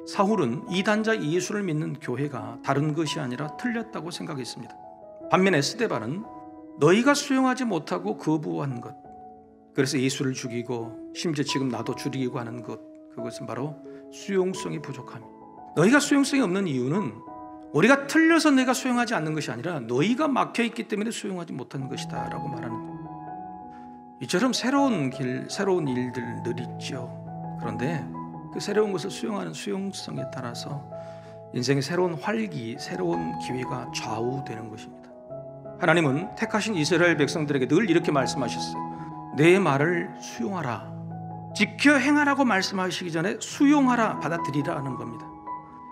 사울은 이단자 예수를 믿는 교회가 다른 것이 아니라 틀렸다고 생각했습니다. 반면에 스데반은 너희가 수용하지 못하고 거부한 것, 그래서 예수를 죽이고 심지어 지금 나도 죽이고 하는 것, 그것은 바로 수용성이 부족함. 너희가 수용성이 없는 이유는 우리가 틀려서 내가 수용하지 않는 것이 아니라 너희가 막혀있기 때문에 수용하지 못하는 것이다 라고 말하는 거예요. 이처럼 새로운 길, 새로운 일들 늘 있죠. 그런데 그 새로운 것을 수용하는 수용성에 따라서 인생의 새로운 활기, 새로운 기회가 좌우되는 것입니다. 하나님은 택하신 이스라엘 백성들에게 늘 이렇게 말씀하셨어요. 내 말을 수용하라. 지켜 행하라고 말씀하시기 전에 수용하라, 받아들이라는 겁니다.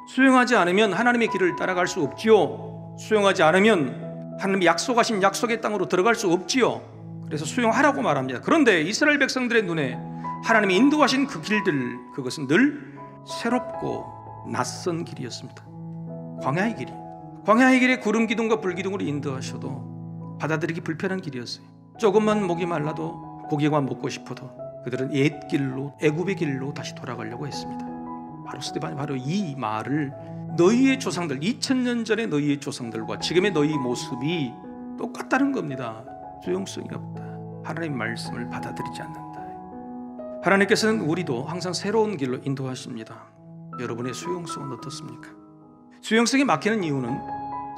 수용하지 않으면 하나님의 길을 따라갈 수 없지요. 수용하지 않으면 하나님이 약속하신 약속의 땅으로 들어갈 수 없지요. 그래서 수용하라고 말합니다. 그런데 이스라엘 백성들의 눈에 하나님이 인도하신 그 길들, 그것은 늘 새롭고 낯선 길이었습니다. 광야의 길이. 광야의 길에 구름 기둥과 불 기둥으로 인도하셔도 받아들이기 불편한 길이었어요. 조금만 목이 말라도 고기만 먹고 싶어도 그들은 옛 길로, 애굽의 길로 다시 돌아가려고 했습니다. 바로 스데반이 바로 이 말을 너희의 조상들, 2000년 전의 너희의 조상들과 지금의 너희 모습이 똑같다는 겁니다. 수용성이 없다. 하나님의 말씀을 받아들이지 않는다. 하나님께서는 우리도 항상 새로운 길로 인도하십니다. 여러분의 수용성은 어떻습니까? 수용성이 막히는 이유는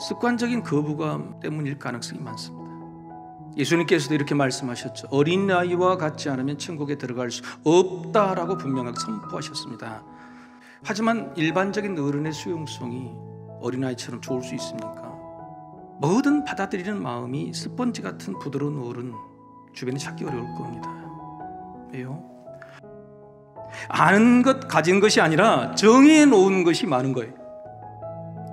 습관적인 거부감 때문일 가능성이 많습니다. 예수님께서도 이렇게 말씀하셨죠. 어린아이와 같지 않으면 천국에 들어갈 수 없다라고 분명하게 선포하셨습니다. 하지만 일반적인 어른의 수용성이 어린아이처럼 좋을 수 있습니까? 뭐든 받아들이는 마음이 스펀지 같은 부드러운 어른 주변에 찾기 어려울 겁니다. 왜요? 아는 것, 가진 것이 아니라 정해놓은 것이 많은 거예요.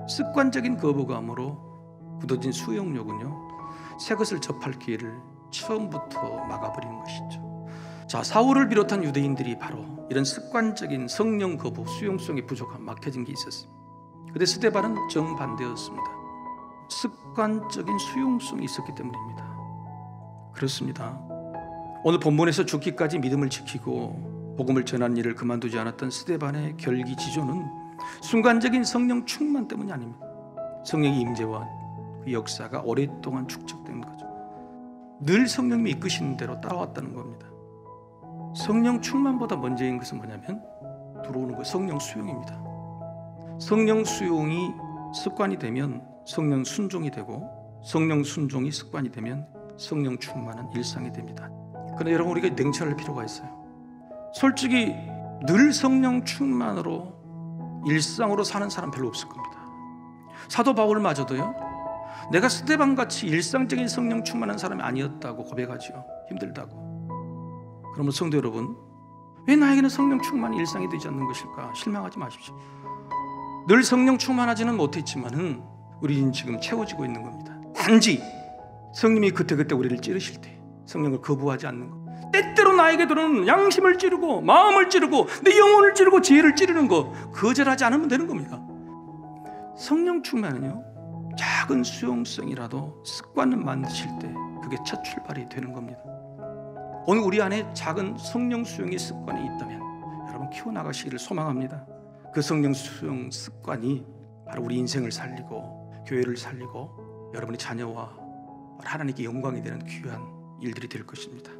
습관적인 거부감으로 굳어진 수용력은요, 새 것을 접할 기회를 처음부터 막아버리는 것이죠. 자, 사울을 비롯한 유대인들이 바로 이런 습관적인 성령 거부, 수용성이 부족한 막혀진 게 있었습니다. 그런데 스데반은 정반대였습니다. 습관적인 수용성이 있었기 때문입니다. 그렇습니다. 오늘 본문에서 죽기까지 믿음을 지키고 복음을 전하는 일을 그만두지 않았던 스데반의 결기지조는 순간적인 성령 충만 때문이 아닙니다. 성령의 임재와 그 역사가 오랫동안 축적된 거죠. 늘 성령님이 이끄시는 대로 따라왔다는 겁니다. 성령 충만보다 먼저인 것은 뭐냐면 들어오는 거 성령 수용입니다. 성령 수용이 습관이 되면 성령 순종이 되고, 성령 순종이 습관이 되면 성령 충만은 일상이 됩니다. 그런데 여러분, 우리가 냉철할 필요가 있어요. 솔직히 늘 성령 충만으로 일상으로 사는 사람 별로 없을 겁니다. 사도 바울마저도요, 내가 스데반같이 일상적인 성령 충만한 사람이 아니었다고 고백하죠. 힘들다고. 그러면 성도 여러분, 왜 나에게는 성령 충만이 일상이 되지 않는 것일까? 실망하지 마십시오. 늘 성령 충만하지는 못했지만은 우리는 지금 채워지고 있는 겁니다. 단지 성령이 그때그때 우리를 찌르실 때 성령을 거부하지 않는 것. 때때로 나에게 들어오는 양심을 찌르고 마음을 찌르고 내 영혼을 찌르고 지혜를 찌르는 거, 거절하지 않으면 되는 겁니다. 성령 충만은요, 작은 수용성이라도 습관을 만드실 때 그게 첫 출발이 되는 겁니다. 오늘 우리 안에 작은 성령 수용의 습관이 있다면 여러분 키워나가시기를 소망합니다. 그 성령 수용 습관이 바로 우리 인생을 살리고 교회를 살리고 여러분의 자녀와 하나님께 영광이 되는 귀한 일들이 될 것입니다.